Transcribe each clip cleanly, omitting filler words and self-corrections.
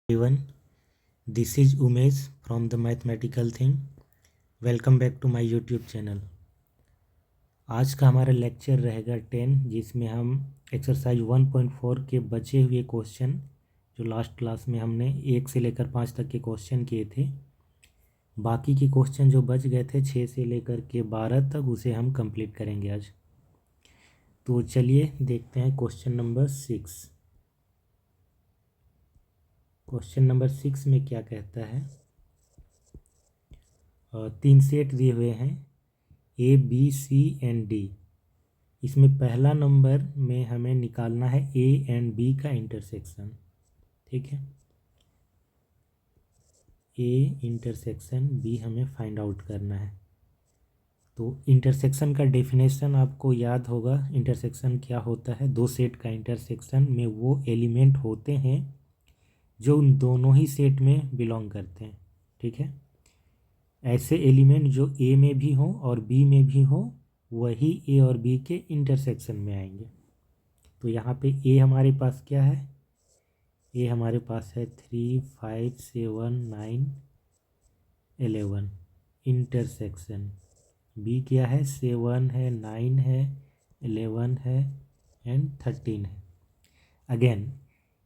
Everyone, this is Umesh from the Mathematical Thing. Welcome back to my YouTube channel. आज का हमारा lecture रहेगा 10, जिसमें हम एक्सरसाइज 1.4 के बचे हुए क्वेश्चन जो लास्ट क्लास में हमने 1 से लेकर 5 तक के क्वेश्चन किए थे, बाकी के क्वेश्चन जो बच गए थे 6 से लेकर के 12 तक, उसे हम कंप्लीट करेंगे आज। तो चलिए देखते हैं क्वेश्चन नंबर 6। क्वेश्चन नंबर 6 में क्या कहता है। 3 सेट दिए हुए हैं A, B, C and D। इसमें पहला नंबर में हमें निकालना है A एंड B का इंटरसेक्शन। ठीक है, A इंटरसेक्शन B हमें फाइंड आउट करना है। तो इंटरसेक्शन का डेफिनेशन आपको याद होगा। इंटरसेक्शन क्या होता है? दो सेट का इंटरसेक्शन में वो एलिमेंट होते हैं जो उन दोनों ही सेट में बिलोंग करते हैं। ठीक है, ऐसे एलिमेंट जो A में भी हो और B में भी हो, वही A और B के इंटरसेक्शन में आएंगे। तो यहाँ पे A हमारे पास क्या है? A हमारे पास है 3, 5, 7, 9, 11 इंटरसेक्शन। B क्या है? 7 है, 9 है, 11 है एंड 13 है। अगेन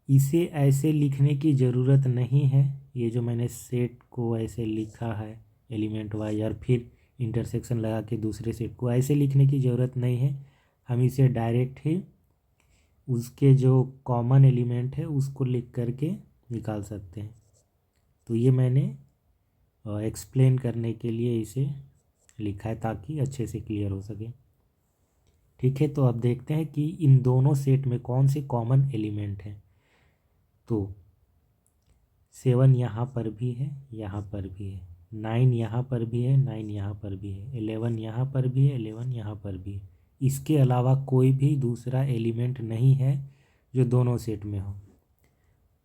इसे ऐसे लिखने की ज़रूरत नहीं है। ये जो मैंने सेट को ऐसे लिखा है एलिमेंट वाइज और फिर इंटरसेक्शन लगा के दूसरे सेट को, ऐसे लिखने की ज़रूरत नहीं है। हम इसे डायरेक्ट ही उसके जो कॉमन एलिमेंट है उसको लिख करके निकाल सकते हैं। तो ये मैंने एक्सप्लेन करने के लिए इसे लिखा है ताकि अच्छे से क्लियर हो सके। ठीक है, तो अब देखते हैं कि इन दोनों सेट में कौन से कॉमन एलिमेंट हैं। तो 7 यहाँ पर भी है, यहाँ पर भी है, 9 यहाँ पर भी है, 9 यहाँ पर भी है, 11 यहाँ पर भी है, 11 यहाँ पर भी है। इसके अलावा कोई भी दूसरा एलिमेंट नहीं है जो दोनों सेट में हो।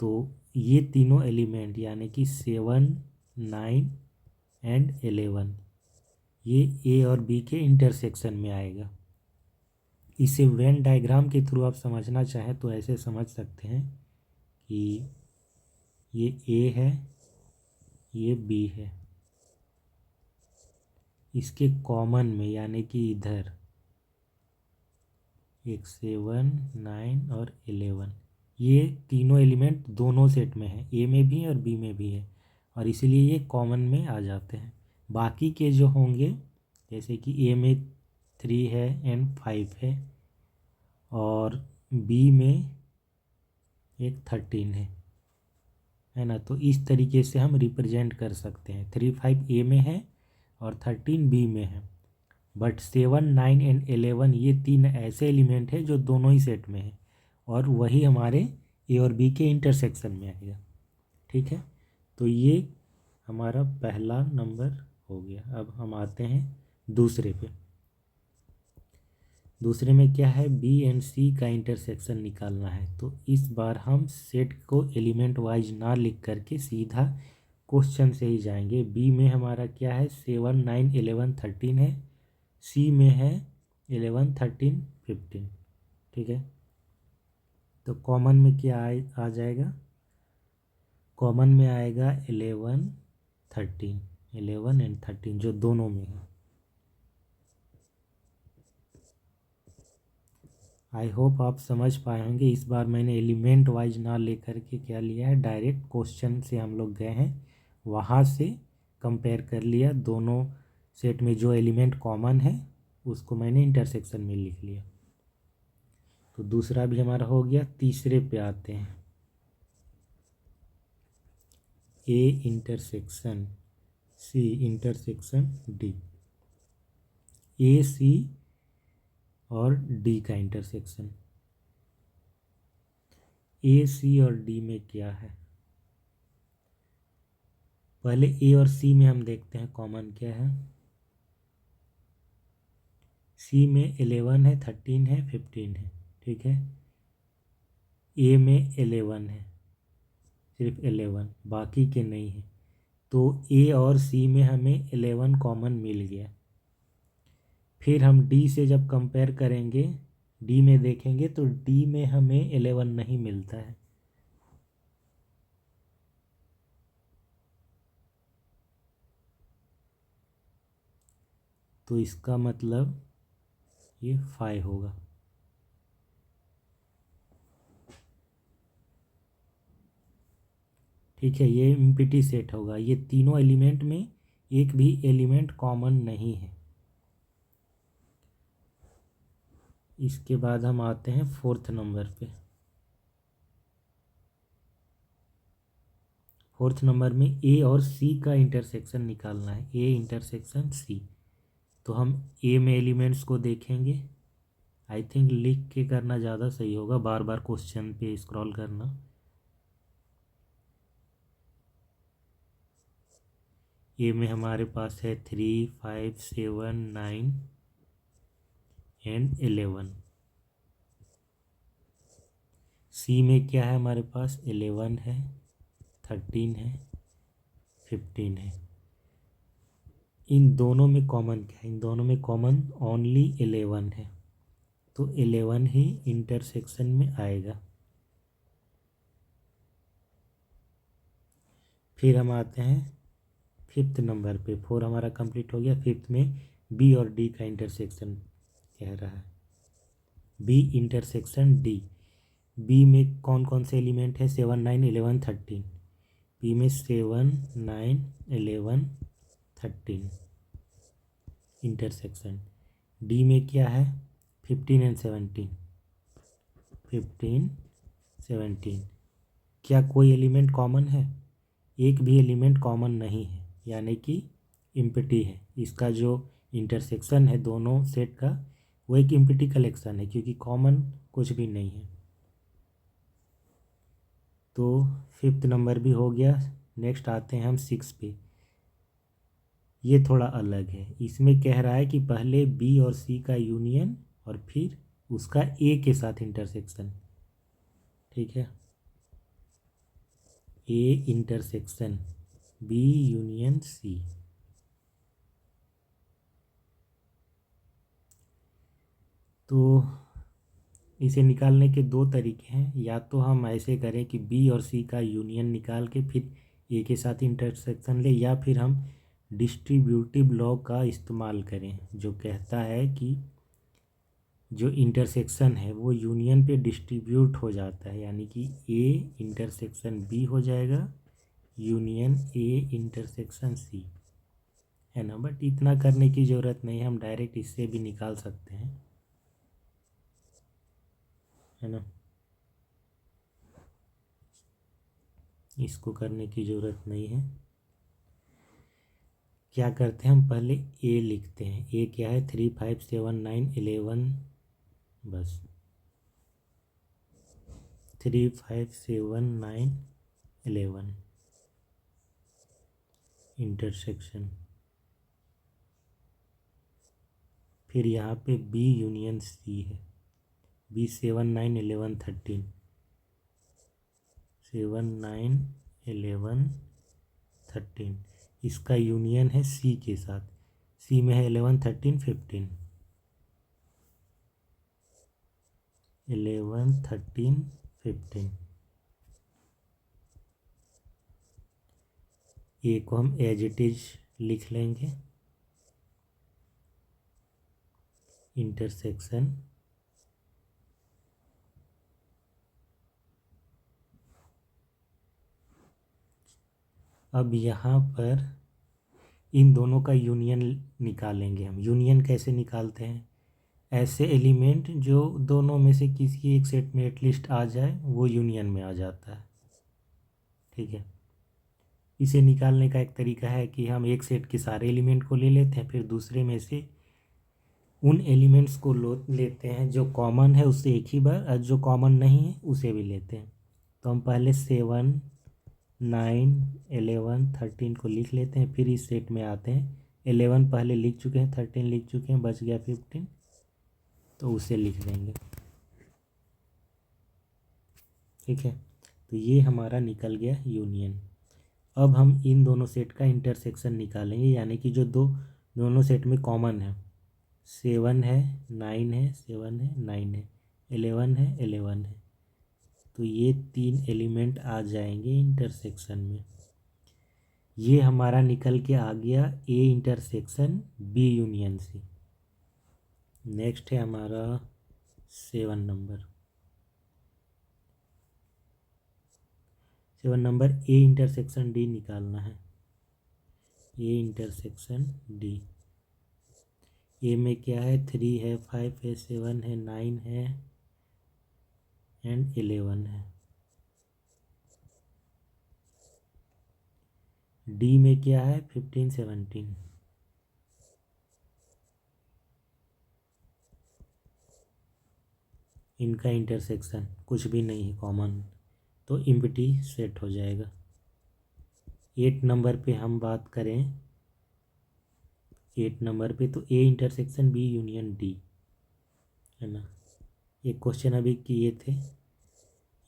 तो ये तीनों एलिमेंट यानी कि 7, 9 एंड 11 ये A और B के इंटरसेक्शन में आएगा। इसे वेन डायग्राम के थ्रू आप समझना चाहें तो ऐसे समझ सकते हैं कि ये A है, ये B है, इसके कॉमन में यानी कि इधर एक 7, 9 और 11 ये तीनों एलिमेंट दोनों सेट में है, A में भी है और B में भी है, और इसीलिए ये कॉमन में आ जाते हैं। बाकी के जो होंगे, जैसे कि A में 3 है एंड 5 है और B में एक 13 है ना। तो इस तरीके से हम रिप्रेजेंट कर सकते हैं। 3, 5 A में है और 13 B में है। बट 7, 9 एंड 11 ये तीन ऐसे एलिमेंट हैं जो दोनों ही सेट में है और वही हमारे A और B के इंटरसेक्शन में आएगा। ठीक है, तो ये हमारा पहला नंबर हो गया। अब हम आते हैं दूसरे पे। दूसरे में क्या है? B एंड C का इंटरसेक्शन निकालना है। तो इस बार हम सेट को एलिमेंट वाइज ना लिख करके सीधा क्वेश्चन से ही जाएंगे। B में हमारा क्या है? 7, 9, 11, 13 है। C में है 11, 13, 15। ठीक है, तो कॉमन में क्या आ जाएगा? कॉमन में आएगा 11, 13, 11 एंड 13 जो दोनों में है। आई होप आप समझ पाए होंगे। इस बार मैंने एलिमेंट वाइज ना लेकर के क्या लिया है, डायरेक्ट क्वेश्चन से हम लोग गए हैं, वहाँ से कंपेयर कर लिया। दोनों सेट में जो एलिमेंट कॉमन है उसको मैंने इंटरसेक्शन में लिख लिया। तो दूसरा भी हमारा हो गया। तीसरे पे आते हैं। A intersection C intersection D। A, C और D का इंटरसेक्शन। A, C और D में क्या है? पहले A और C में हम देखते हैं कॉमन क्या है। C में 11 है, 13 है, 15 है। ठीक है, A में 11 है, सिर्फ 11, बाकी के नहीं है। तो A और C में हमें 11 कॉमन मिल गया। फिर हम D से जब कंपेयर करेंगे, D में देखेंगे तो D में हमें 11 नहीं मिलता है। तो इसका मतलब ये 5 होगा। ठीक है, ये एम्प्टी सेट होगा। ये तीनों एलिमेंट में एक भी एलिमेंट कॉमन नहीं है। इसके बाद हम आते हैं फोर्थ नंबर पे। फोर्थ नंबर में ए और सी का इंटरसेक्शन निकालना है, ए इंटरसेक्शन सी। तो हम ए में एलिमेंट्स को देखेंगे। आई थिंक लिख के करना ज़्यादा सही होगा, बार बार क्वेश्चन पे स्क्रॉल करना। ए में हमारे पास है 3, 5, 7, 9 एंड 11। सी में क्या है हमारे पास, 11 है, 13 है, 15 है। इन दोनों में कॉमन क्या है, इन दोनों में कॉमन ओनली 11 है। तो 11 ही इंटरसेक्शन में आएगा। फिर हम आते हैं फिफ्थ नंबर पे। 4 हमारा कंप्लीट हो गया। फिफ्थ में बी और डी का इंटरसेक्शन कह रहा है, बी इंटरसेक्शन डी। बी में कौन कौन से एलिमेंट है, 7, 9, 11, 13। बी में 7, 9, 11, 13 इंटरसेक्शन। डी में क्या है, 15 एंड 17, 15, 17। क्या कोई एलिमेंट कॉमन है, एक भी एलिमेंट कॉमन नहीं है, यानी कि इम्पटी है। इसका जो इंटरसेक्शन है दोनों सेट का, वो एक इम्पटी कलेक्शन है, क्योंकि कॉमन कुछ भी नहीं है। तो फिफ्थ नंबर भी हो गया। नेक्स्ट आते हैं हम 6 पे। ये थोड़ा अलग है। इसमें कह रहा है कि पहले बी और सी का यूनियन और फिर उसका ए के साथ इंटरसेक्शन। ठीक है, A intersection B union C. तो इसे निकालने के दो तरीके हैं। या तो हम ऐसे करें कि बी और सी का यूनियन निकाल के फिर ए के साथ इंटरसेक्शन ले, या फिर हम डिस्ट्रीब्यूटिव लॉ का इस्तेमाल करें, जो कहता है कि जो इंटरसेक्शन है वो यूनियन पे डिस्ट्रीब्यूट हो जाता है, यानी कि ए इंटरसेक्शन बी हो जाएगा यूनियन ए इंटरसेक्शन सी, है ना। बट इतना करने की ज़रूरत नहीं है, हम डायरेक्ट इससे भी निकाल सकते हैं, है ना। इसको करने की ज़रूरत नहीं है। क्या करते हैं, हम पहले ए लिखते हैं। ए क्या है, 3, 5, 7, 9, 11। बस 3, 5, 7, 9, 11 इंटरसेक्शन। फिर यहाँ पे बी यूनियन सी है। बी 7, 9, 11, 13, 7, 9, 11, 13। इसका यूनियन है सी के साथ। सी में है 11, 13, 15, 11, 13, 15। ए को हम एज इट इज लिख लेंगे, इंटरसेक्शन अब यहाँ पर इन दोनों का यूनियन निकालेंगे हम। यूनियन कैसे निकालते हैं, ऐसे एलिमेंट जो दोनों में से किसी एक सेट में एटलीस्ट आ जाए वो यूनियन में आ जाता है। ठीक है, इसे निकालने का एक तरीका है कि हम एक सेट के सारे एलिमेंट को ले लेते हैं, फिर दूसरे में से उन एलिमेंट्स को लेते हैं जो कॉमन है, उससे एक ही बार, और जो कॉमन नहीं है उसे भी लेते हैं। तो हम पहले 7, 9, 11, 13 को लिख लेते हैं, फिर इस सेट में आते हैं। 11 पहले लिख चुके हैं, 13 लिख चुके हैं, बच गया 15, तो उसे लिख देंगे। ठीक है, तो ये हमारा निकल गया यूनियन। अब हम इन दोनों सेट का इंटरसेक्शन निकालेंगे, यानी कि जो दोनों सेट में कॉमन है, 7 है, 9 है, 7 है, 9 है, 11 है, 11 है। तो ये तीन एलिमेंट आ जाएंगे इंटरसेक्शन में। ये हमारा निकल के आ गया A intersection B union C. Next है हमारा 7 number. 7 number A intersection D निकालना है। A intersection D. ए में क्या है, 3 है, 5 है, 7 है, 9 है एंड 11 है। डी में क्या है, 15 17। इनका इंटरसेक्शन कुछ भी नहीं है कॉमन, तो एम्प्टी सेट हो जाएगा। 8 नंबर पे हम बात करें, 8 नंबर पे तो A intersection B union D है ना। एक क्वेश्चन अभी किए थे,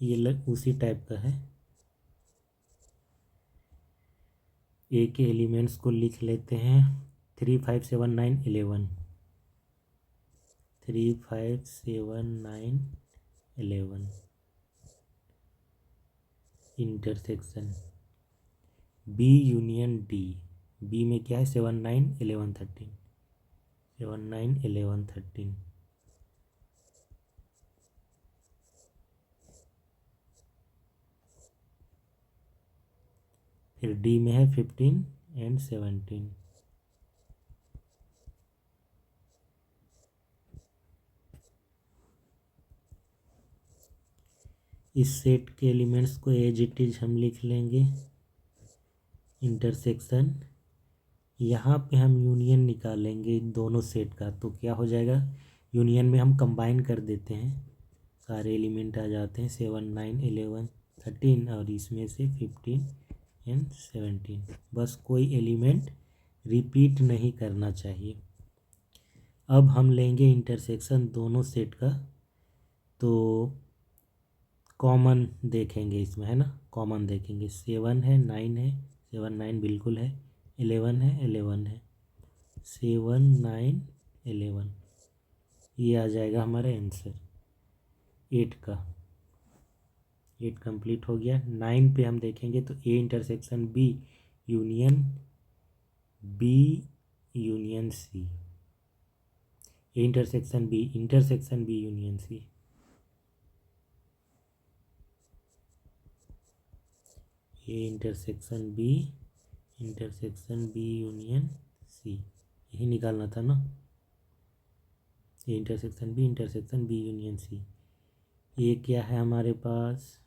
ये उसी टाइप का है। ए के एलिमेंट्स को लिख लेते हैं, 3 5 7 9 11। 3 5 7 9 11 intersection B union D. B में क्या है, 7 9 11 13। 7 9 11 13। फिर डी में है 15 एंड 17। इस सेट के एलिमेंट्स को एज इट इज हम लिख लेंगे। इंटरसेक्शन, यहाँ पे हम यूनियन निकालेंगे दोनों सेट का, तो क्या हो जाएगा, यूनियन में हम कंबाइन कर देते हैं, सारे एलिमेंट आ जाते हैं, 7 9 11 13 और इसमें से 15 एंड 17। बस कोई एलिमेंट रिपीट नहीं करना चाहिए। अब हम लेंगे इंटरसेक्शन दोनों सेट का, तो कॉमन देखेंगे इसमें, है ना, कॉमन देखेंगे। 7 है, 9 है, 7 9 बिल्कुल है, 11 है, 11 है, 7 9 11। ये आ जाएगा हमारा आंसर 8 का। 8 कंप्लीट हो गया। 9 पे हम देखेंगे तो A intersection B union B union C. A intersection B union C. A intersection B union C, यही निकालना था ना। A intersection B union C. ये क्या है हमारे पास,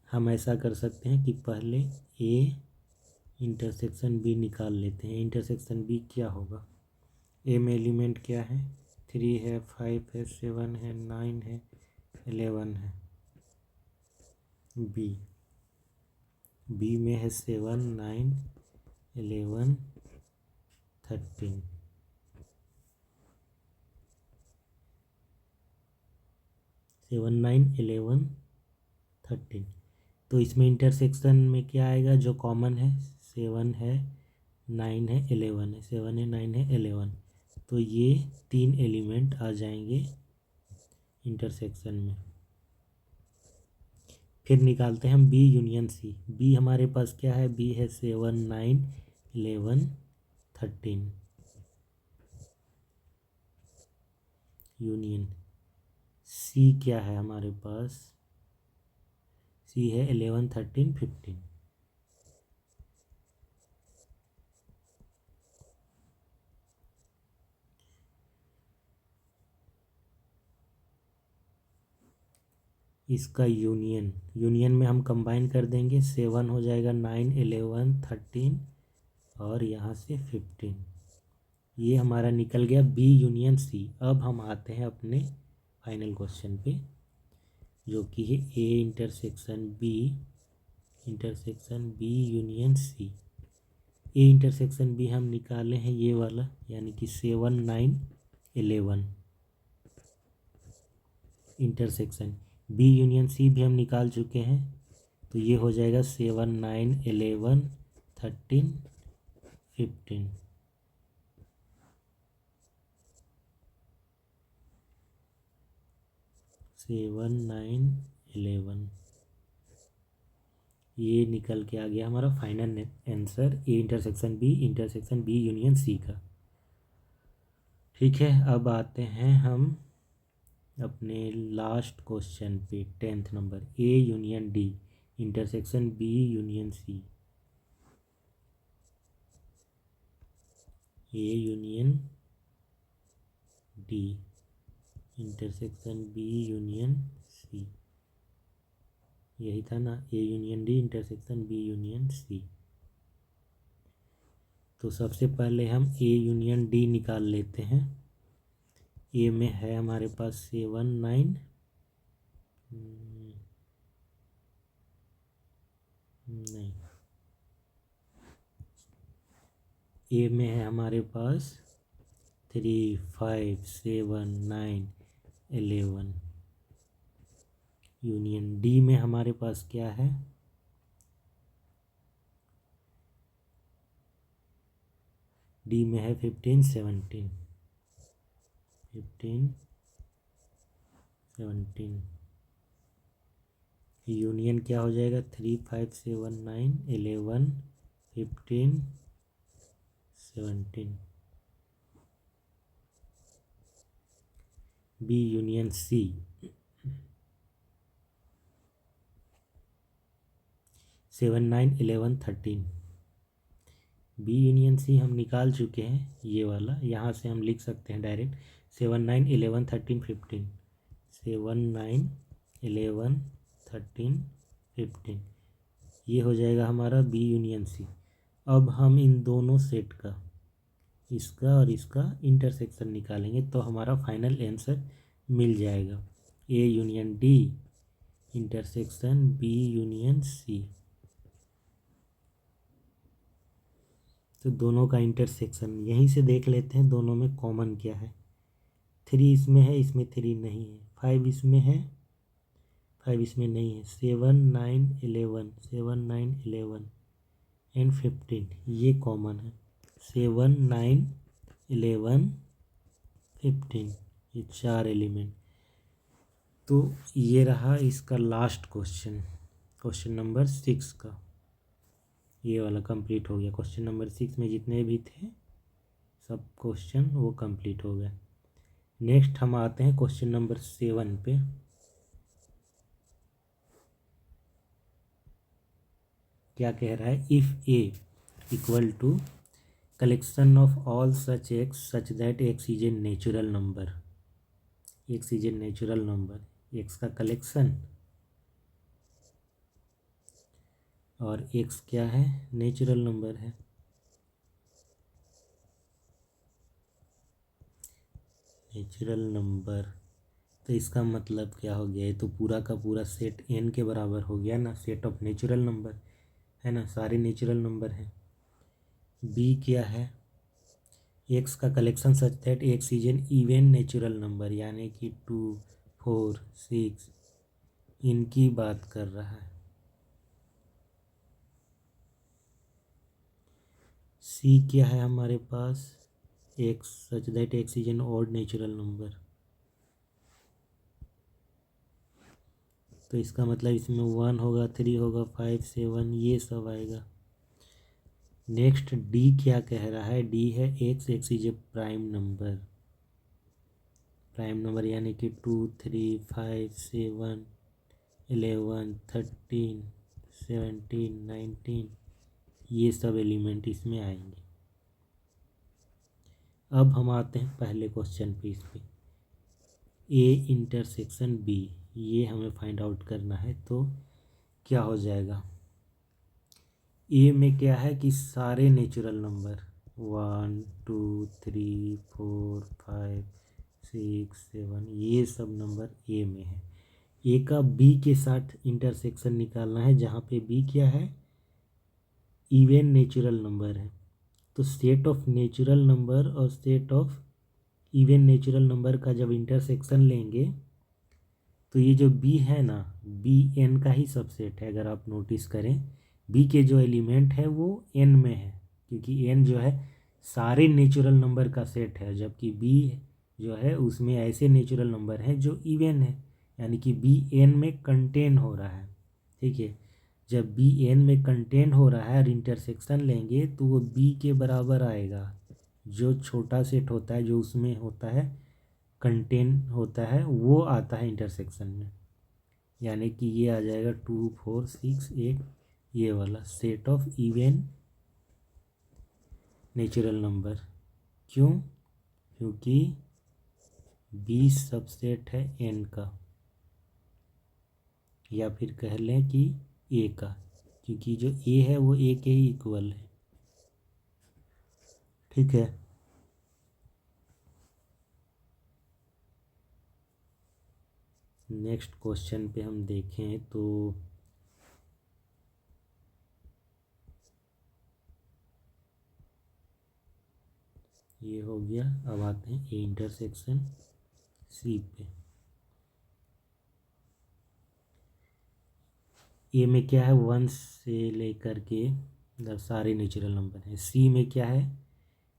हम ऐसा कर सकते हैं कि पहले ए इंटरसेक्शन बी निकाल लेते हैं। इंटरसेक्शन बी क्या होगा, ए में एलिमेंट क्या है, 3 है, 5 है, 7 है, 9 है, 11 है। बी में है 7 9 11 13। 7 9 11 13। तो इसमें इंटरसेक्शन में क्या आएगा, जो कॉमन है, 7 है, 9 है, 11 है, 7 है, 9 है, 11। तो ये 3 एलिमेंट आ जाएंगे इंटरसेक्शन में। फिर निकालते हैं हम बी यूनियन सी। बी हमारे पास क्या है, बी है 7 9 11 13 यूनियन। सी क्या है हमारे पास, सी है 11 13 15। इसका यूनियन में हम कंबाइन कर देंगे, 7 हो जाएगा 9 11 13 और यहाँ से 15। ये हमारा निकल गया बी यूनियन सी। अब हम आते हैं अपने फाइनल क्वेश्चन पे, जो कि है A intersection B union C. A intersection B हम निकाले हैं ये वाला, यानी कि 7 9 11 इंटरसेक्शन। बी यूनियन सी भी हम निकाल चुके हैं, तो ये हो जाएगा 7 9 11 13 15। 7 9 11 ये निकल के आ गया हमारा final answer A intersection B union C का। ठीक है, अब आते हैं हम अपने लास्ट क्वेश्चन पे 10th number, A union D intersection B union C. A union D intersection B union C, यही था ना, A union D intersection B union C. तो सबसे पहले हम ए यूनियन डी निकाल लेते हैं। ए में है हमारे पास 7 9, नहीं, ए में है हमारे पास 3 5 7 9 11। यूनियन डी में हमारे पास क्या है, डी में है 15 17 17। यूनियन क्या हो जाएगा, 3 5 7 9 11 15 17। B union C, 7 9 11 13। B union C हम निकाल चुके हैं, ये वाला यहाँ से हम लिख सकते हैं डायरेक्ट 7 9 11 13 15। 7 9 11 13 15, ये हो जाएगा हमारा बी यूनियन सी। अब हम इन दोनों सेट का, इसका और इसका इंटरसेक्शन निकालेंगे तो हमारा फाइनल आंसर मिल जाएगा, A union D intersection B union C. तो दोनों का इंटरसेक्शन यहीं से देख लेते हैं, दोनों में कॉमन क्या है। 3 इसमें है, इसमें 3 नहीं है। 5 इसमें है, 5 इसमें नहीं है। 7 9 11 7 9 11 एंड 15 ये कॉमन है। 7 9 11 15 ये 4 एलिमेंट। तो ये रहा इसका लास्ट क्वेश्चन, क्वेश्चन नंबर 6 का। ये वाला कंप्लीट हो गया। क्वेश्चन नंबर 6 में जितने भी थे सब क्वेश्चन वो कंप्लीट हो गया। नेक्स्ट हम आते हैं क्वेश्चन नंबर 7 पे। क्या कह रहा है, if A equal to collection of all such x such that x is a natural number. X is a natural number, x का कलेक्शन और एक्स क्या है, नेचुरल नंबर है। नेचुरल नंबर, तो इसका मतलब क्या हो गया, ये तो पूरा का पूरा सेट एन के बराबर हो गया ना, सेट ऑफ नेचुरल नंबर है ना, सारे नेचुरल नंबर हैं। बी क्या है, एक्स का collection such that x is N even natural number, यानी कि 2 4 6 इनकी बात कर रहा है। सी क्या है हमारे पास, X such that x is an odd natural number, तो इसका मतलब इसमें 1 होगा, 3 होगा, 5 7 ये सब आएगा। नेक्स्ट डी क्या कह रहा है, डी है x, x is A prime number, prime number यानी कि 2 3 5 7 11 13 17 19 ये सब एलिमेंट इसमें आएंगे। अब हम आते हैं पहले क्वेश्चन पे, इस पे ए इंटरसेक्शन बी, ये हमें फाइंड आउट करना है। तो क्या हो जाएगा, ए में क्या है कि सारे नेचुरल नंबर 1 2 3 4 5 6 7 ये सब नंबर ए में है। ए का बी के साथ इंटरसेक्शन निकालना है, जहाँ पे बी क्या है, इवन नेचुरल नंबर है। तो सेट ऑफ नेचुरल नंबर और set of even natural number का जब इंटरसेक्शन लेंगे तो ये जो बी है ना, बी एन का ही सबसेट है। अगर आप नोटिस करें, बी के जो एलिमेंट है वो एन में है, क्योंकि एन जो है सारे नेचुरल नंबर का सेट है, जबकि बी जो है उसमें ऐसे नेचुरल नंबर हैं जो इवन है, यानी कि बी एन में कंटेन हो रहा है। ठीक है, जब बी एन में कंटेन हो रहा है और इंटरसेक्शन लेंगे तो वो बी के बराबर आएगा। जो छोटा सेट होता है जो उसमें होता है कंटेन होता है वो आता है इंटरसेक्शन में, यानी कि ये आ जाएगा 2 4 6 8, ये वाला set of even natural number. क्यों? क्योंकि बी सबसेट है एन का, या फिर कह लें कि ए का, क्योंकि जो ए है वो ए के ही इक्वल है। ठीक है। नेक्स्ट क्वेश्चन पे हम देखें तो ये हो गया। अब आते हैं ए इंटरसेक्शन सी पे। ए में क्या है 1 से लेकर के मतलब सारे नेचुरल नंबर हैं। सी में क्या है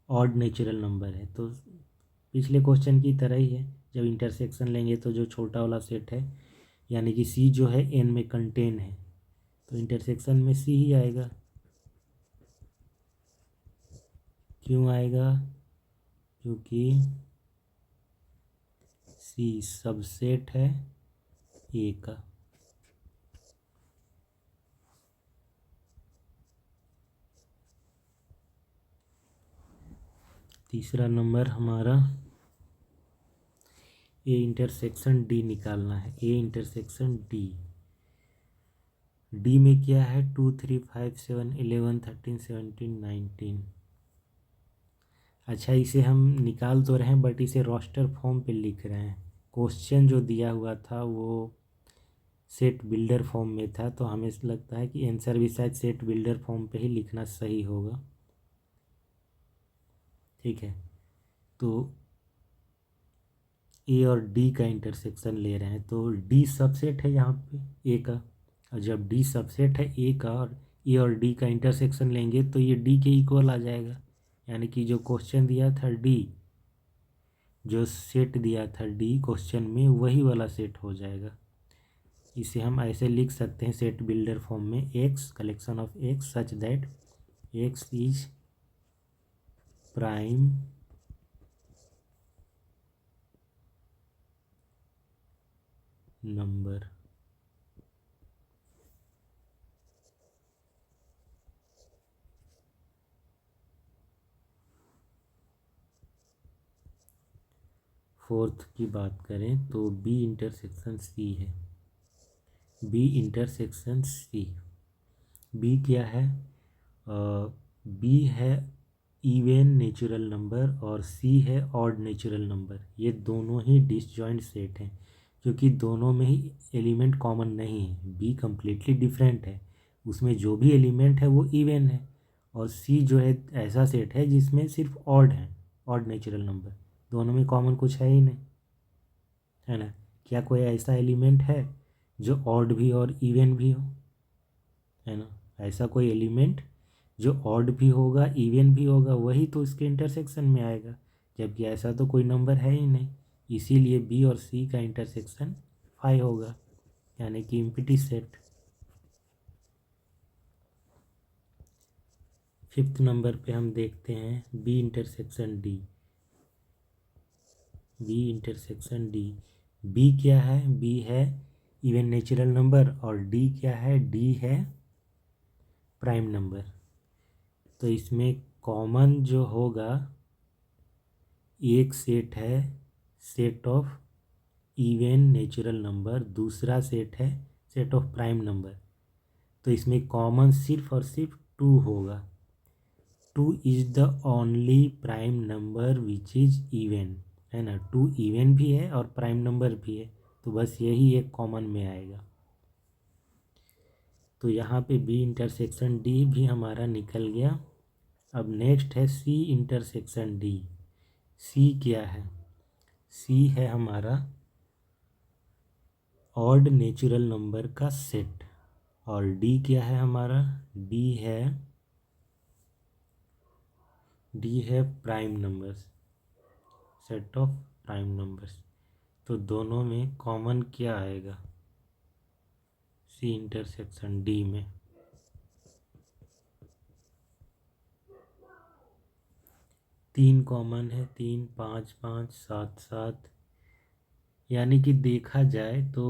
ऑड नेचुरल नंबर है। तो पिछले क्वेश्चन की तरह ही है, जब इंटरसेक्शन लेंगे तो जो छोटा वाला सेट है यानी कि सी जो है एन में कंटेन है तो इंटरसेक्शन में सी ही आएगा। क्यों आएगा? क्योंकि सी सबसेट है ए का। तीसरा नंबर हमारा ए इंटरसेक्शन डी निकालना है। ए इंटरसेक्शन डी, डी में क्या है 2 3 5 7 11 13 17 19। अच्छा, इसे हम निकाल तो रहे हैं बट इसे रोस्टर फॉर्म पे लिख रहे हैं। क्वेश्चन जो दिया हुआ था वो सेट बिल्डर फॉर्म में था, तो हमें लगता है कि आंसर भी शायद सेट बिल्डर फॉर्म पे ही लिखना सही होगा। ठीक है, तो ए और डी का इंटरसेक्शन ले रहे हैं तो डी सबसेट है यहाँ पे ए का, और जब डी सबसेट है ए का और ए और डी का इंटरसेक्शन लेंगे तो ये डी के इक्वल आ जाएगा। यानी कि जो क्वेश्चन दिया था डी, जो सेट दिया था डी क्वेश्चन में वही वाला सेट हो जाएगा। इसे हम ऐसे लिख सकते हैं सेट बिल्डर फॉर्म में, x collection of X such that x is prime number. Fourth की बात करें तो बी इंटरसेक्शन सी है। बी इंटरसेक्शन सी, बी क्या है? बी है इवन नेचुरल नंबर और सी है ऑड नेचुरल नंबर। ये दोनों ही डिसजॉइंट सेट हैं क्योंकि दोनों में ही एलिमेंट कॉमन नहीं है। बी कम्प्लीटली डिफरेंट है, उसमें जो भी एलिमेंट है वो इवन है, और सी जो है ऐसा सेट है जिसमें सिर्फ ऑड है, ऑड नेचुरल नंबर। दोनों में कॉमन कुछ है ही नहीं, है ना। क्या कोई ऐसा एलिमेंट है जो ऑड भी और इवन भी हो? है ना, ऐसा कोई एलिमेंट जो ऑड भी होगा इवन भी होगा वही तो इसके इंटरसेक्शन में आएगा, जबकि ऐसा तो कोई नंबर है ही नहीं। इसीलिए बी और सी का इंटरसेक्शन 5 होगा, यानी कि इम्प्टी सेट। फिफ्थ नंबर पे हम देखते हैं B intersection D. B intersection D, B क्या है? बी है इवन नेचुरल नंबर और डी क्या है? डी है प्राइम नंबर। तो इसमें कॉमन जो होगा एक सेट है set of even natural number, दूसरा सेट है सेट ऑफ प्राइम नंबर। तो इसमें कॉमन सिर्फ और सिर्फ 2 होगा। 2 is the only prime number which is even, है ना। 2 इवन भी है और प्राइम नंबर भी है, तो बस यही एक कॉमन में आएगा। तो यहाँ पे बी इंटरसेक्शन डी भी हमारा निकल गया। अब नेक्स्ट है सी इंटरसेक्शन डी। सी क्या है? सी है हमारा ऑड नेचुरल नंबर का सेट, और डी क्या है हमारा? डी है prime numbers, set of prime numbers. तो दोनों में कॉमन क्या आएगा सी इंटरसेक्शन डी में? 3 कॉमन है, 3 5 5 7 7, यानी कि देखा जाए तो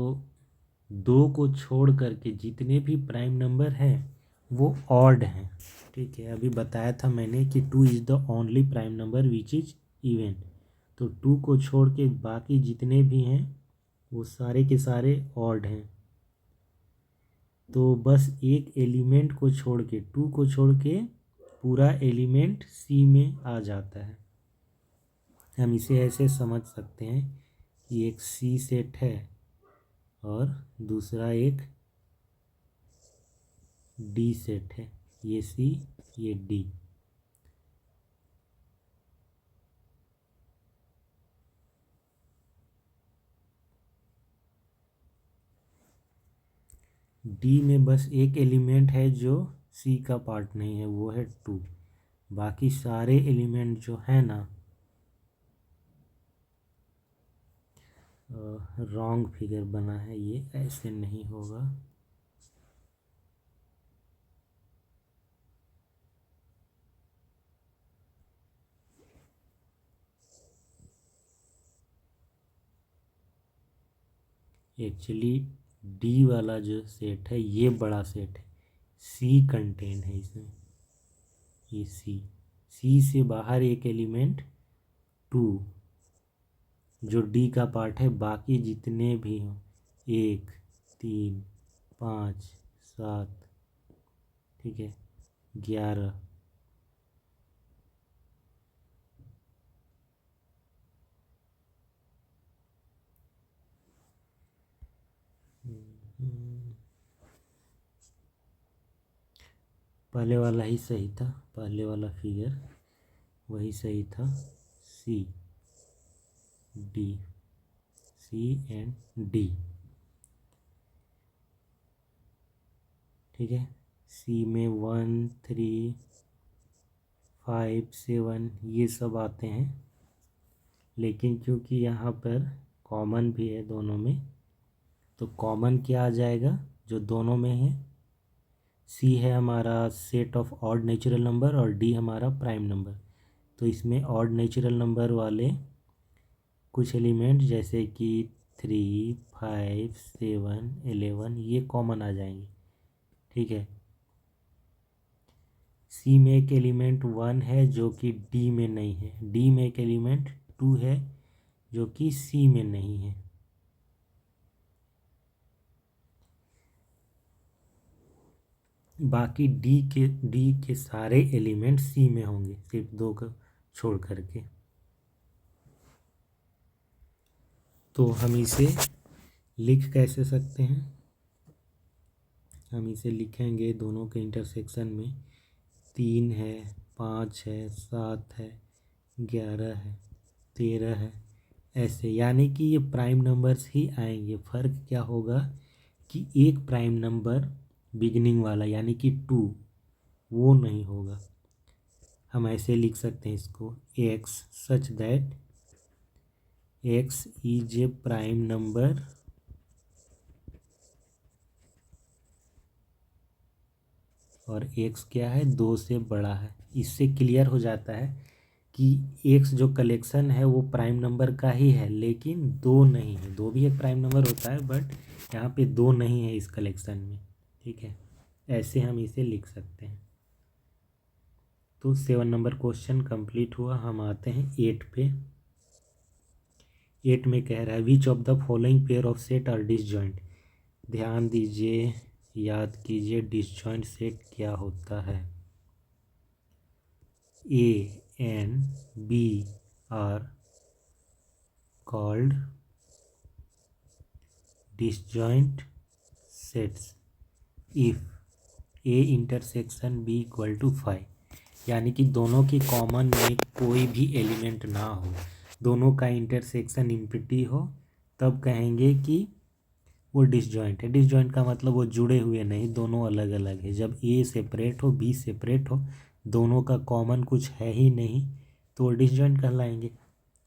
2 को छोड़ करके जितने भी प्राइम नंबर हैं वो ऑड हैं। ठीक है, अभी बताया था मैंने कि 2 is the only prime number which is even. तो 2 को छोड़ के बाकी जितने भी हैं वो सारे के सारे ऑड हैं। तो बस एक एलिमेंट को छोड़ के, 2 को छोड़ के पूरा एलिमेंट सी में आ जाता है। हम इसे ऐसे समझ सकते हैं कि एक सी सेट है और दूसरा एक डी सेट है। ये सी, ये डी। डी में बस एक एलिमेंट है जो सी का पार्ट नहीं है, वो है 2। बाकी सारे एलिमेंट जो है ना, रॉन्ग फिगर बना है, ये ऐसे नहीं होगा। एक्चुअली डी वाला जो सेट है ये बड़ा सेट है, सी कंटेन है इसमें। ये सी से बाहर एक एलिमेंट 2 जो डी का पार्ट है, बाकी जितने भी हों 1 3 5 7, ठीक है, 11। पहले वाला ही सही था, पहले वाला फिगर वही सही था। C D, C and D, ठीक है। सी में 1 3 5 7 ये सब आते हैं, लेकिन क्योंकि यहाँ पर कॉमन भी है दोनों में, तो कॉमन क्या आ जाएगा जो दोनों में है। सी है हमारा set of odd natural number और डी हमारा प्राइम नंबर। तो इसमें ऑड नेचुरल नंबर वाले कुछ एलिमेंट जैसे कि 3 5 7 11 ये कॉमन आ जाएंगे, ठीक है। सी में एक एलिमेंट 1 है जो कि डी में नहीं है, डी में एक एलिमेंट 2 है जो कि सी में नहीं है। बाकी डी के सारे एलिमेंट सी में होंगे, सिर्फ 2 को छोड़ करके। तो हम इसे लिख कैसे सकते हैं, हम इसे लिखेंगे दोनों के इंटरसेक्शन में 3 है, 5 है, 7 है, 11 है, 13 है, ऐसे। यानी कि ये प्राइम नंबर्स ही आएंगे। फ़र्क क्या होगा कि एक प्राइम नंबर बिगिनिंग वाला यानी कि 2 वो नहीं होगा। हम ऐसे लिख सकते हैं इसको, x such that x is A prime number और एक्स क्या है, 2 से बड़ा है। इससे क्लियर हो जाता है कि एक्स जो कलेक्शन है वो प्राइम नंबर का ही है, लेकिन 2 नहीं है। 2 भी एक प्राइम नंबर होता है, बट यहाँ पे 2 नहीं है इस कलेक्शन में, ठीक है। ऐसे हम इसे लिख सकते हैं। तो 7 नंबर क्वेश्चन कंप्लीट हुआ। हम आते हैं 8 पे। 8 में कह रहा है which of the following pair of set are disjoint. ध्यान दीजिए, याद कीजिए डिसजॉइंट सेट क्या होता है। A and B are called disjoint sets if A intersection B equal to 5। यानी कि दोनों की कॉमन में कोई भी एलिमेंट ना हो, दोनों का इंटरसेक्शन इम्पिटी हो, तब कहेंगे कि वो डिसजॉइंट है। डिसजॉइंट का मतलब वो जुड़े हुए नहीं, दोनों अलग अलग है। जब ए सेपरेट हो, बी सेपरेट हो, दोनों का कॉमन कुछ है ही नहीं, तो वो डिसजॉइंट कहलाएंगे।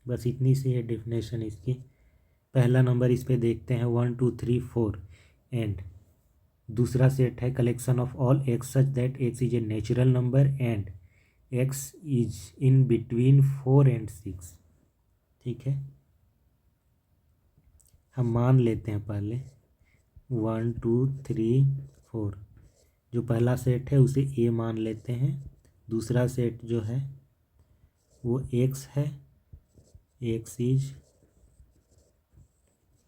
बस इतनी सी है डेफिनेशन इसकी। पहला नंबर इस पे देखते हैं 1 2 3 4 एंड दूसरा सेट है collection of all X such that x is a natural number and x is in between 4 and 6। ठीक है, हम मान लेते हैं पहले 1 2 3 4। जो पहला सेट है उसे ए मान लेते हैं। दूसरा सेट जो है वो एक्स है। X is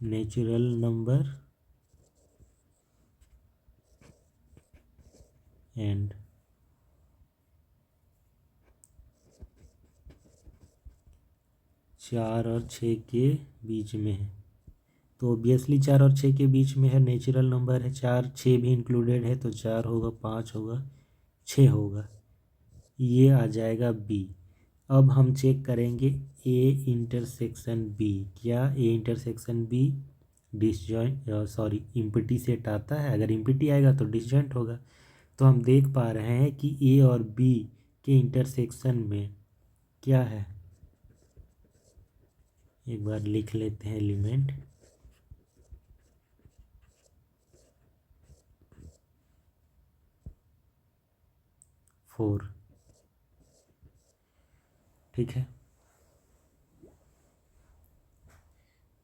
natural number and चार और छः के बीच में है। तो ऑब्वियसली 4 और 6 के बीच में है, नेचुरल नंबर है। 4 6 भी इंक्लूडेड है तो 4 होगा, 5 होगा, 6 होगा। ये आ जाएगा बी। अब हम चेक करेंगे ए इंटरसेक्शन बी। क्या A intersection B disjoint empty set आता है? अगर इम्पटी आएगा तो डिसजॉइंट होगा। तो हम देख पा रहे हैं कि ए और बी के इंटरसेक्शन में क्या है, एक बार लिख लेते हैं एलिमेंट। फोर। ठीक है,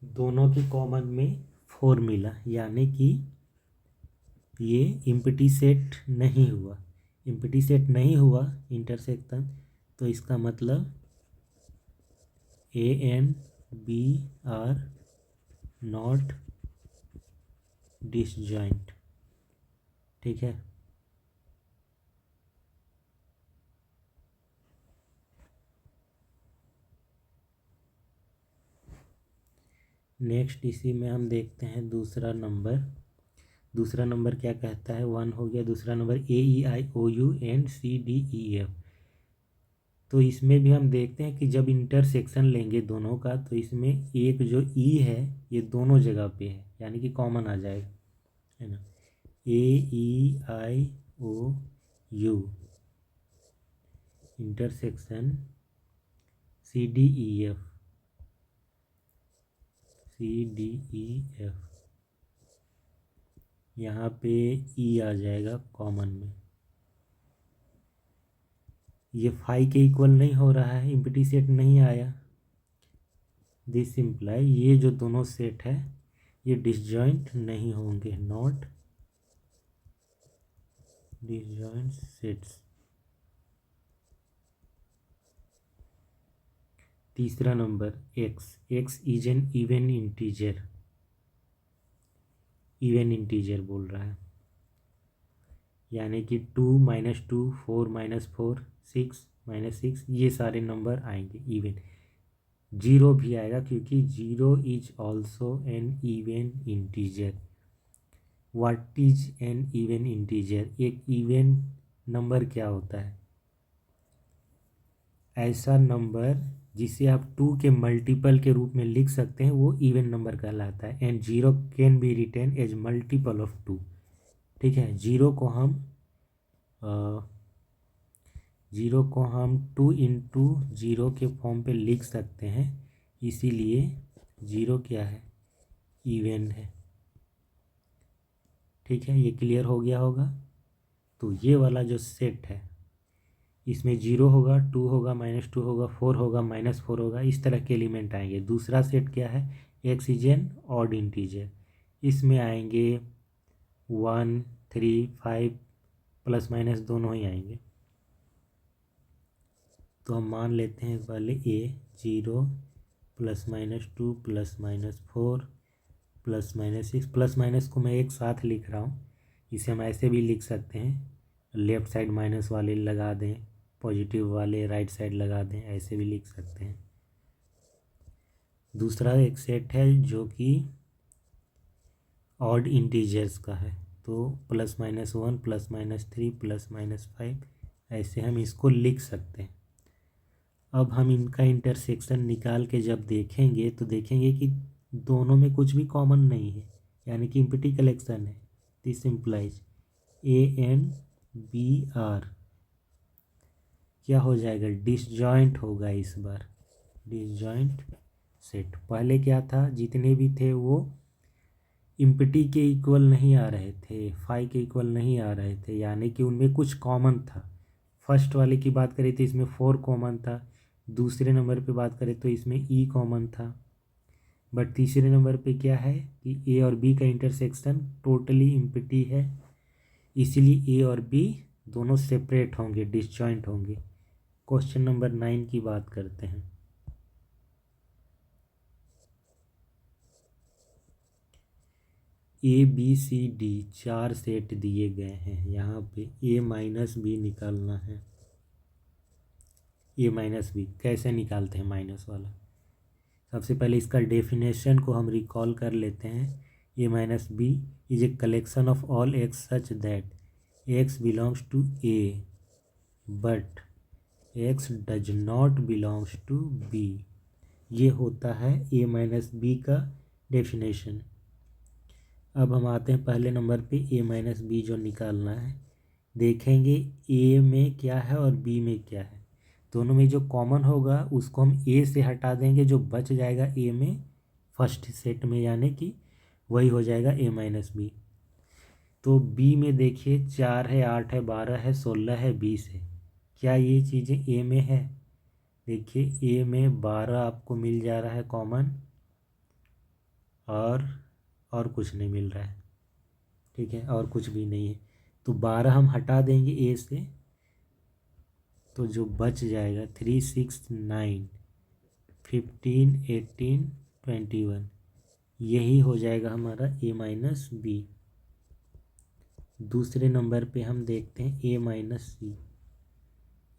दोनों के कॉमन में 4 मिला, यानी कि ये इम्पटी सेट नहीं हुआ। इम्पटी सेट नहीं हुआ इंटरसेक्शन, तो इसका मतलब A and B are not disjoint. ठीक है, नेक्स्ट इसी में हम देखते हैं दूसरा नंबर। दूसरा नंबर क्या कहता है? 1 हो गया। दूसरा number a E I O u and c D E f. तो इसमें भी हम देखते हैं कि जब इंटरसेक्शन लेंगे दोनों का, तो इसमें एक जो ई है ये दोनों जगह पे है, यानी कि कॉमन आ जाएगा, है ना। A E I O U intersection C D E F, C D E F, यहाँ पे ई आ जाएगा कॉमन में। ये फाई के इक्वल नहीं हो रहा है, इम्पटी सेट नहीं आया। दिस इम्प्लाई ये जो दोनों सेट है ये डिसजॉइंट नहीं होंगे, नॉट डिसजॉइंट सेट्स। तीसरा number x. X is N even integer. Even integer बोल रहा है, यानी कि 2 - 2 4 - 4 6 - 6 ये सारे नंबर आएंगे इवन। जीरो भी आएगा क्योंकि zero is also an even integer. What is an even integer? एक इवन नंबर क्या होता है? ऐसा नंबर जिसे आप 2 के मल्टीपल के रूप में लिख सकते हैं वो इवन नंबर कहलाता है। And zero can be written as multiple of 2। ठीक है, जीरो को हम 2 इंटू जीरो के फॉर्म पे लिख सकते हैं, इसीलिए जीरो क्या है? इवन है। ठीक है, ये क्लियर हो गया होगा। तो ये वाला जो सेट है इसमें 0 होगा, 2 होगा, -2 होगा, 4 होगा, -4 होगा, इस तरह के एलिमेंट आएंगे। दूसरा सेट क्या है? X is an odd integer. इसमें आएंगे 1 3 5 प्लस माइनस दोनों ही आएंगे। तो हम मान लेते हैं पहले ए 0 +-2 +-4 +-6। प्लस माइनस को मैं एक साथ लिख रहा हूँ, इसे हम ऐसे भी लिख सकते हैं, लेफ़्ट साइड माइनस वाले लगा दें, पॉजिटिव वाले राइट साइड लगा दें, ऐसे भी लिख सकते हैं। दूसरा एक सेट है जो कि ऑड इंटीजर्स का है, तो +-1 +-3 +-5 ऐसे हम इसको लिख सकते हैं। अब हम इनका इंटरसेक्शन निकाल के जब देखेंगे तो देखेंगे कि दोनों में कुछ भी कॉमन नहीं है, यानी कि इम्पटी कलेक्शन है। This implies A and B are क्या हो जाएगा? डिसजॉइंट होगा इस बार, डिसजॉइंट सेट। पहले क्या था? जितने भी थे वो इम्पटी के इक्वल नहीं आ रहे थे, फाई के इक्वल नहीं आ रहे थे, यानी कि उनमें कुछ कॉमन था। फर्स्ट वाले की बात करें तो इसमें 4 कॉमन था, दूसरे नंबर पे बात करें तो इसमें ई कॉमन था, बट तीसरे नंबर पे क्या है कि ए और बी का इंटरसेक्शन टोटली इम्पटी है, इसीलिए ए और बी दोनों सेपरेट होंगे, डिसजॉइंट होंगे। क्वेश्चन नंबर 9 की बात करते हैं। A B C D 4 set दिए गए हैं, यहाँ पे ए माइनस बी निकालना है। ए माइनस बी कैसे निकालते हैं माइनस वाला? सबसे पहले इसका डेफिनेशन को हम रिकॉल कर लेते हैं। A minus B is a collection of all X such that X belongs to A but X does not belongs to B. ये होता है ए माइनस बी का डेफिनेशन। अब हम आते हैं पहले नंबर पे, ए माइनस बी जो निकालना है। देखेंगे ए में क्या है और बी में क्या है, दोनों में जो कॉमन होगा उसको हम ए से हटा देंगे, जो बच जाएगा ए में फर्स्ट सेट में, यानी कि वही हो जाएगा ए माइनस बी। तो बी में देखिए 4 है, 8 है, 12 है, 16 है, 20 है। क्या ये चीज़ें ए में है? देखिए ए में 12 आपको मिल जा रहा है कॉमन, और कुछ नहीं मिल रहा है, ठीक है, और कुछ भी नहीं है। तो 12 हम हटा देंगे ए से, तो जो बच जाएगा 3 6 9 15 18 21, यही हो जाएगा हमारा ए माइनस बी। दूसरे नंबर पे हम देखते हैं ए माइनस सी।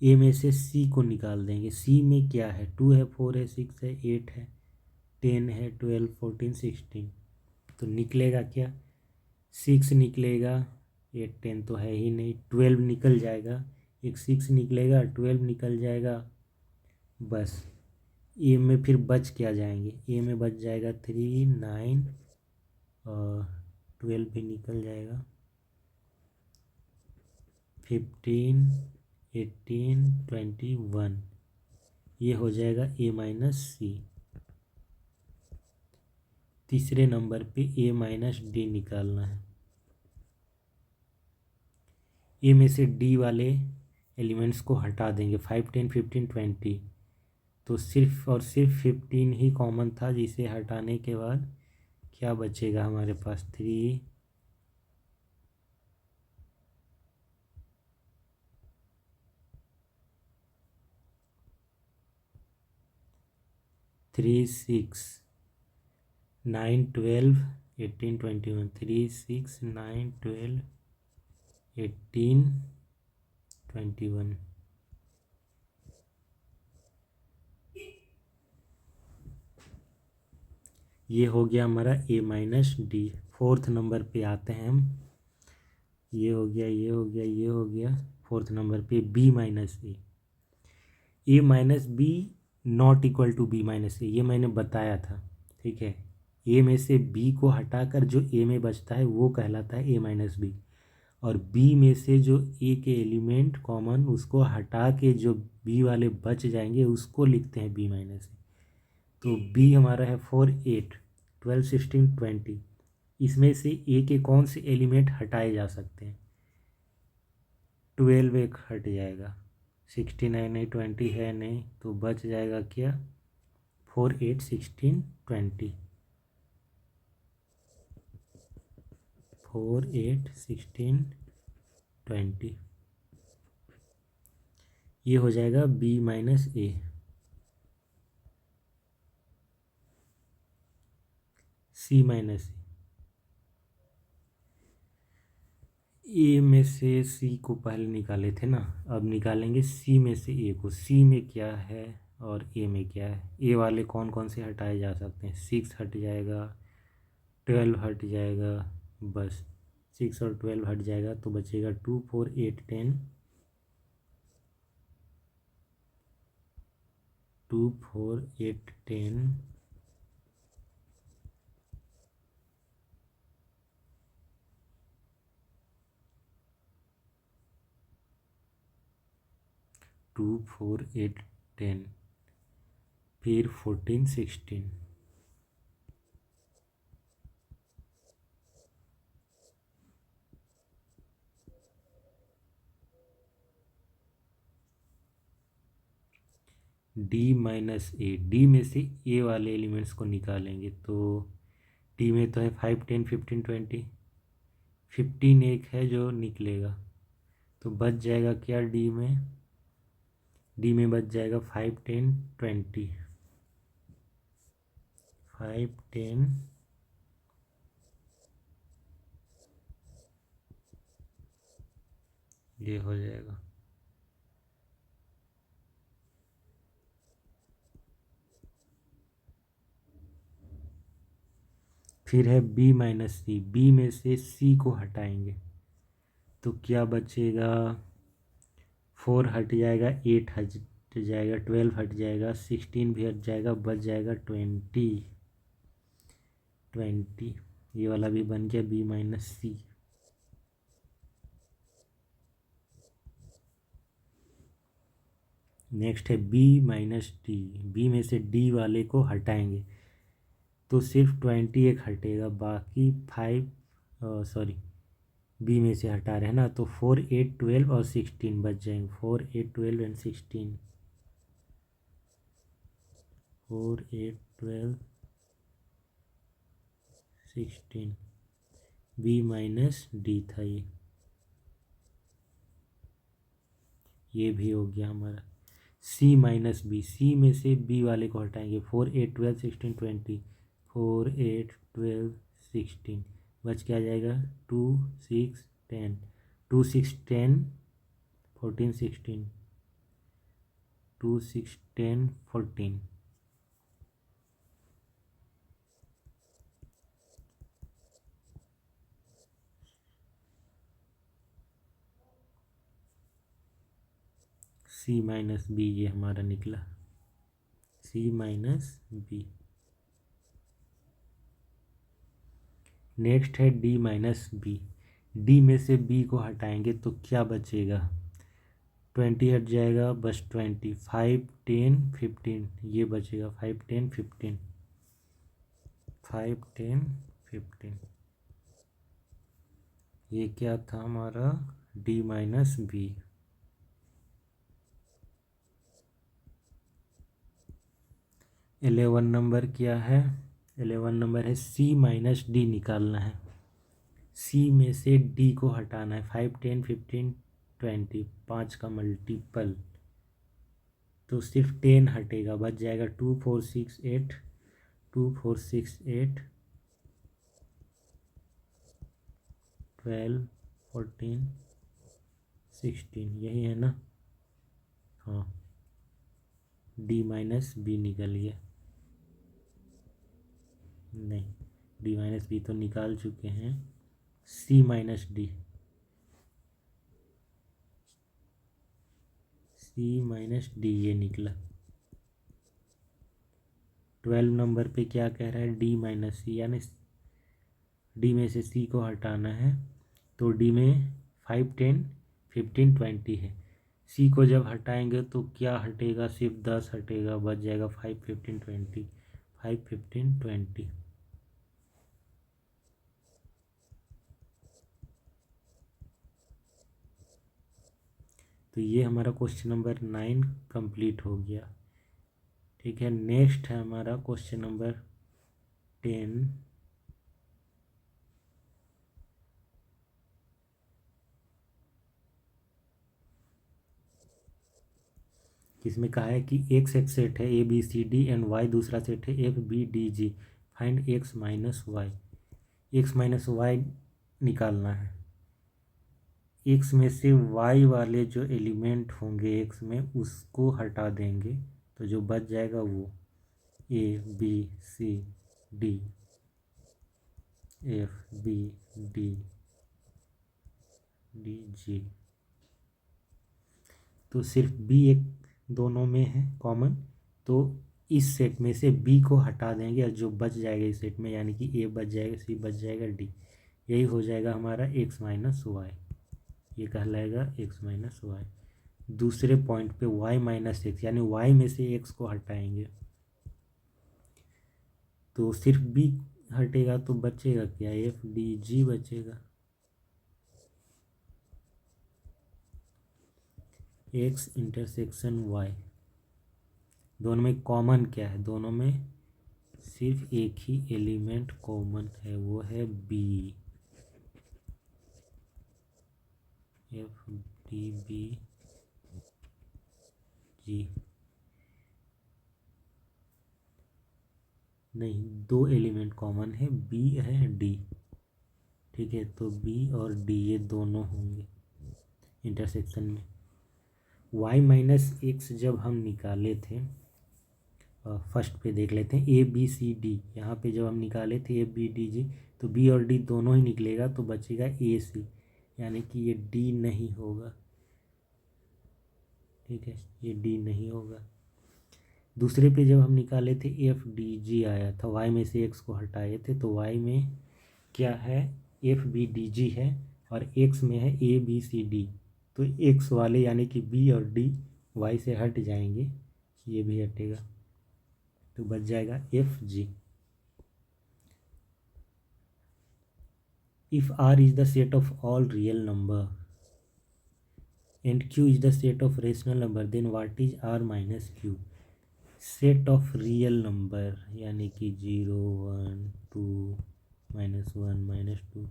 ए में से सी को निकाल देंगे। सी में क्या है? 2 है, 4 है, 6 है, 8 है, 10 है, 12 14 16। तो निकलेगा क्या? 6 निकलेगा, 8 10 तो है ही नहीं, 12 निकल जाएगा, एक 6 निकलेगा, 12 निकल जाएगा, बस। ए में फिर बच क्या जाएंगे? ए में बच जाएगा 3 9 और 12 भी निकल जाएगा, 15 18 21, ये हो जाएगा ए माइनस सी। तीसरे नंबर पे ए माइनस डी निकालना है। ए में से डी वाले एलिमेंट्स को हटा देंगे, 5 10 15 20, तो सिर्फ और सिर्फ 15 ही कॉमन था, जिसे हटाने के बाद क्या बचेगा हमारे पास? 3 3 6 9 12 18 21, 3 6 9 12 18 21। ये हो गया हमारा ए माइनस डी। फोर्थ नंबर पे आते हैं हम। ये हो गया, ये हो गया, ये हो गया। फोर्थ नंबर पे B minus A. A minus B not equal to B minus A, ये मैंने बताया था, ठीक है। ए में से बी को हटाकर जो ए में बचता है वो कहलाता है ए माइनस बी, और बी में से जो ए के एलिमेंट कॉमन उसको हटा के जो बी वाले बच जाएंगे उसको लिखते हैं बी माइनस ए। तो बी हमारा है 4 8 12 16 20। इसमें से ए के कौन से एलिमेंट हटाए जा सकते हैं? 12 एक हट जाएगा, 69 नहीं, 20 है नहीं, तो बच जाएगा क्या? 4 8 16 20, 4 8 16 20, ये हो जाएगा बी माइनस ए। सी माइनस ए में से सी को पहले निकाले थे ना, अब निकालेंगे सी में से ए को। सी में क्या है और ए में क्या है? ए वाले कौन कौन से हटाए जा सकते हैं? 6 हट जाएगा, 12 हट जाएगा, बस 6 और 12 हट जाएगा, तो बचेगा 2 4 8 10, 2 4 8 10, 2 4 8 10, फिर 14 16, डी माइनस ए, डी में से ए वाले एलिमेंट्स को निकालेंगे तो डी में तो है 5 10 15 20, 15 एक है जो निकलेगा, तो बच जाएगा क्या डी में, डी में बच जाएगा 5 10 20, 5 10 ये हो जाएगा। फिर है बी माइनस सी, बी में से सी को हटाएंगे तो क्या बचेगा, 4 हट जाएगा, 8 हट जाएगा, 12 हट जाएगा, 16 भी हट जाएगा, बच जाएगा 20, ये वाला भी बन गया बी माइनस सी। नेक्स्ट है बी माइनस डी, बी में से डी वाले को हटाएंगे तो सिर्फ 20 एक हटेगा, बाकी 5 सॉरी बी में से हटा रहे हैं ना, तो 4 8 12 और 16 बच जाएंगे, 4 8 12 एंड 16, 4 8 12 16, बी माइनस डी था ये भी हो गया हमारा। सी माइनस बी, सी में से बी वाले को हटाएंगे, 4 8 12 16 20, 4 8 12 16, बच क्या जाएगा 2 6 10, 2 6 10 14 16, 2 6 10 14, सी माइनस बी ये हमारा निकला, सी माइनस बी। नेक्स्ट है डी माइनस बी, डी में से बी को हटाएंगे तो क्या बचेगा, 20 हट जाएगा, बस 20, 5 10 15 ये बचेगा, 5 10 15, 5 10 15, ये क्या था हमारा डी माइनस बी। 11 नंबर क्या है, 11 नंबर है सी माइनस डी निकालना है, सी में से डी को हटाना है, 5 10 15 20, 5 का मल्टीपल, तो सिर्फ 10 हटेगा, बच जाएगा 2 4 6 8, 2 4 6 8 12 14 16, यही है ना, हाँ डी माइनस बी निकल गया, नहीं डी माइनस बी तो निकाल चुके हैं, सी माइनस डी, सी माइनस डी ये निकला। 12 नंबर पे क्या कह रहा है, डी माइनस सी, यानी डी में से सी को हटाना है, तो डी में 5 10 15 20 है, सी को जब हटाएंगे तो क्या हटेगा, सिर्फ 10 हटेगा, बच जाएगा 5 15 20, 5 15 20। तो ये हमारा क्वेश्चन नंबर 9 कंप्लीट हो गया। ठीक है, नेक्स्ट है हमारा क्वेश्चन नंबर 10। इसमें कहा है कि एक्स एक सेट है, A B C D and Y दूसरा सेट है, F B D G, find X minus Y, X minus Y निकालना है, एक्स में से वाई वाले जो एलिमेंट होंगे एक्स में उसको हटा देंगे तो जो बच जाएगा वो A B C D, F B D D G, तो सिर्फ बी एक दोनों में है कॉमन, तो इस सेट में से बी को हटा देंगे और जो बच जाएगा इस सेट में, यानी कि ए बच जाएगा, सी बच जाएगा, डी, यही हो जाएगा हमारा एक्स माइनस वाई, ये कहलाएगा एक्स माइनस वाई। दूसरे पॉइंट पे वाई माइनस एक्स, यानी वाई में से एक्स को हटाएंगे तो सिर्फ बी हटेगा तो बचेगा क्या, एफ डी जी बचेगा, एक्स इंटरसेक्शन वाई, दोनों में कॉमन क्या है? दोनों में सिर्फ एक ही एलिमेंट कॉमन है, वो है बी। एफ डी बी जी, नहीं, दो एलिमेंट कॉमन है, बी है डी। ठीक है, तो बी और डी ये दोनों होंगे इंटरसेक्शन में। y माइनस एक्स जब हम निकाले थे, फर्स्ट पे देख लेते हैं, ए बी सी डी। यहाँ पे जब हम निकाले थे ए बी डी जी, तो बी और डी दोनों ही निकलेगा, तो बचेगा ए सी, यानी कि ये डी नहीं होगा। ठीक है, ये डी नहीं होगा। दूसरे पे जब हम निकाले थे एफ डी जी आया था, वाई में से एक्स को हटाए थे, तो वाई में क्या है? एफ बी डी जी है, और एक्स में है ए बी सी डी। तो एक्स वाले यानी कि बी और डी वाई से हट जाएंगे, ये भी हटेगा, तो बच जाएगा F G. If R is the set of all real number and Q is the set of rational number, then what is R minus Q? Set of real number यानी कि 0 1 2 -1 -2,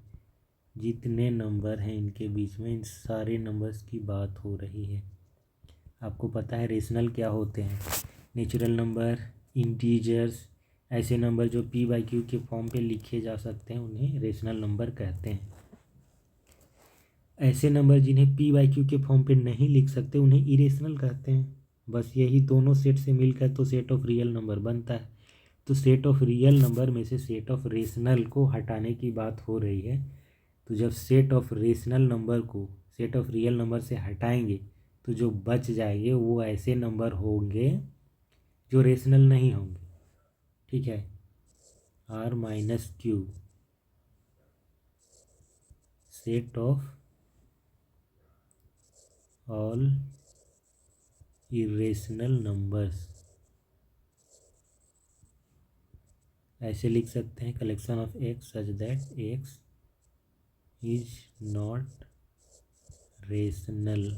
जितने नंबर हैं इनके बीच में, इन सारे नंबर्स की बात हो रही है। आपको पता है रेशनल क्या होते हैं? नेचुरल नंबर, इंटीजर्स, ऐसे नंबर जो पी बाई क्यू के फॉर्म पे लिखे जा सकते हैं, उन्हें रेशनल नंबर कहते हैं। ऐसे नंबर जिन्हें पी बाई क्यू के फॉर्म पे नहीं लिख सकते, उन्हें इरेशनल कहते हैं। बस यही दोनों सेट से मिलकर तो सेट ऑफ रियल नंबर बनता है। तो सेट ऑफ रियल नंबर में से सेट ऑफ रेशनल को हटाने की बात हो रही है। तो जब सेट ऑफ रेशनल नंबर को सेट ऑफ रियल नंबर से हटाएंगे, तो जो बच जाएंगे वो ऐसे नंबर होंगे जो रेशनल नहीं होंगे। ठीक है, R minus Q set of all irrational numbers, ऐसे लिख सकते हैं, collection of X such that x is not rational,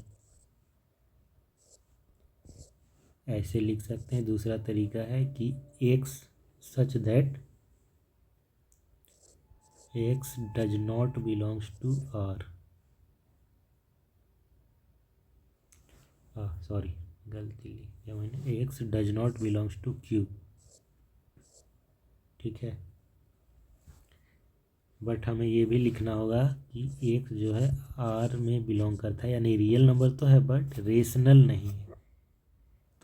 ऐसे लिख सकते हैं। दूसरा तरीका है कि X such that X does not belongs to R, sorry गलती लिखी मैंने, X does not belongs to Q. ठीक है, बट हमें ये भी लिखना होगा कि एक्स जो है आर में बिलोंग करता है, यानी रियल नंबर तो है बट रेशनल नहीं है,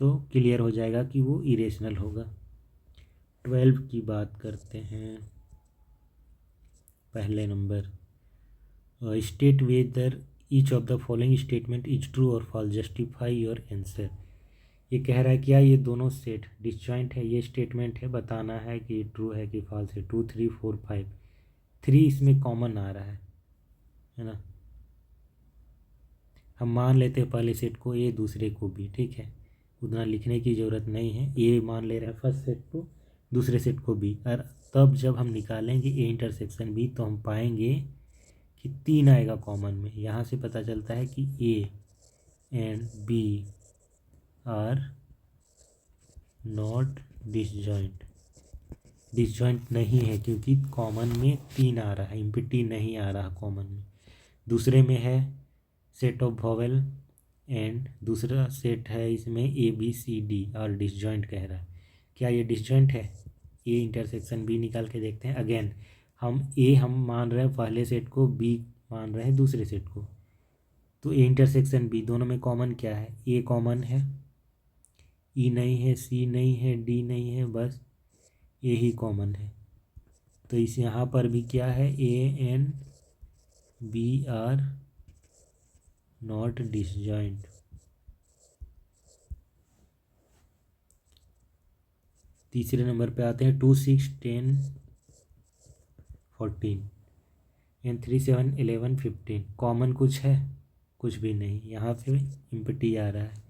तो क्लियर हो जाएगा कि वो इरेशनल होगा। 12 की बात करते हैं। पहले number, state whether each of the following statement is true और फॉल्स, जस्टिफाई योर आंसर। ये कह रहा है क्या ये दोनों सेट डिसजॉइंट है, ये स्टेटमेंट है, बताना है कि ट्रू है कि फॉल्स है। 2 3 4 5, 3 इसमें कॉमन आ रहा है ना। हम मान लेते हैं पहले सेट को ए, दूसरे को बी। ठीक है, उतना लिखने की ज़रूरत नहीं है, ए मान ले रहे हैं फर्स्ट सेट को, दूसरे सेट को बी। और तब जब हम निकालेंगे ए इंटरसेक्शन बी, तो हम पाएंगे कि 3 आएगा कॉमन में। यहाँ से पता चलता है कि A and B are not disjoint, disjoint नहीं है क्योंकि कॉमन में 3 आ रहा है, इम्पिटी नहीं आ रहा कॉमन में। दूसरे में है सेट ऑफ वॉवेल एंड दूसरा सेट है इसमें ए बी सी डी, और डिसजॉइंट कह रहा है। क्या ये डिसजॉइंट है? ए इंटरसेक्शन बी निकाल के देखते हैं। अगेन हम मान रहे हैं पहले सेट को, बी मान रहे हैं दूसरे सेट को। तो ए इंटरसेक्शन बी, दोनों में कॉमन क्या है? ए कॉमन है, ई नहीं है, सी नहीं है, डी नहीं है, बस ए ही कॉमन है। तो इस यहाँ पर भी क्या है? A and B are not disjoint. तीसरे नंबर पे आते हैं। 2 6 10 14 एंड 3 7 11 15, कॉमन कुछ है? कुछ भी नहीं, यहाँ पे इम्पटी आ रहा है।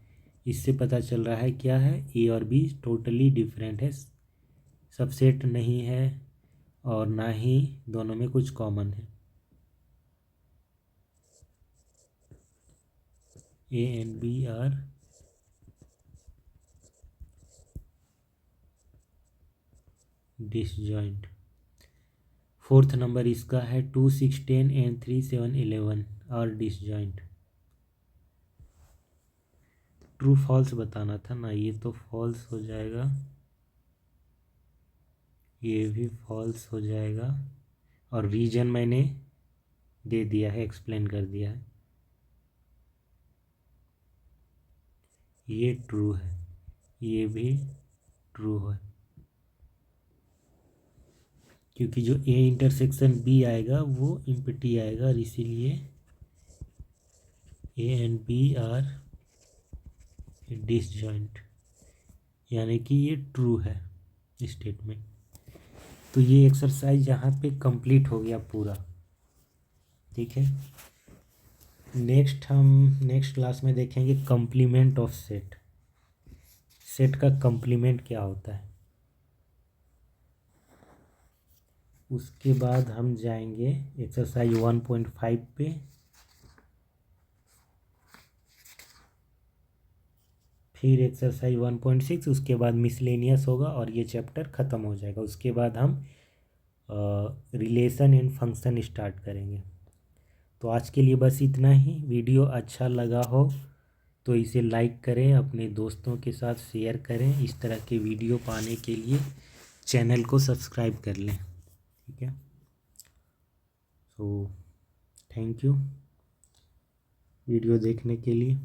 इससे पता चल रहा है क्या है, ए और बी टोटली डिफरेंट है, सबसेट नहीं है और ना ही दोनों में कुछ कॉमन है। A and B are disjoint. Fourth number इसका है 2 6 10 and 3 7 11 और डिसजॉइंट। ट्रू फॉल्स बताना था ना, ये तो फॉल्स हो जाएगा, ये भी फॉल्स हो जाएगा, और रीजन मैंने दे दिया है, एक्सप्लेन कर दिया है। ये ट्रू है, ये भी ट्रू है, क्योंकि जो ए इंटरसेक्शन बी आएगा वो इम्पटी आएगा, और इसीलिए A and B are disjoint, यानी कि ये ट्रू है स्टेटमेंट। तो ये एक्सरसाइज यहाँ पे कंप्लीट हो गया पूरा। ठीक है, हम नेक्स्ट क्लास में देखेंगे कॉम्प्लीमेंट ऑफ सेट। सेट का कॉम्प्लीमेंट क्या होता है, उसके बाद हम जाएंगे एक्सरसाइज 1.5 पे, फिर एक्सरसाइज 1.6, उसके बाद मिसलेनियस होगा और ये चैप्टर ख़त्म हो जाएगा। उसके बाद हम रिलेशन एंड फंक्शन स्टार्ट करेंगे। तो आज के लिए बस इतना ही। वीडियो अच्छा लगा हो तो इसे लाइक करें, अपने दोस्तों के साथ शेयर करें। इस तरह के वीडियो पाने के लिए चैनल को सब्सक्राइब कर लें। ठीक है, सो थैंक यू वीडियो देखने के लिए।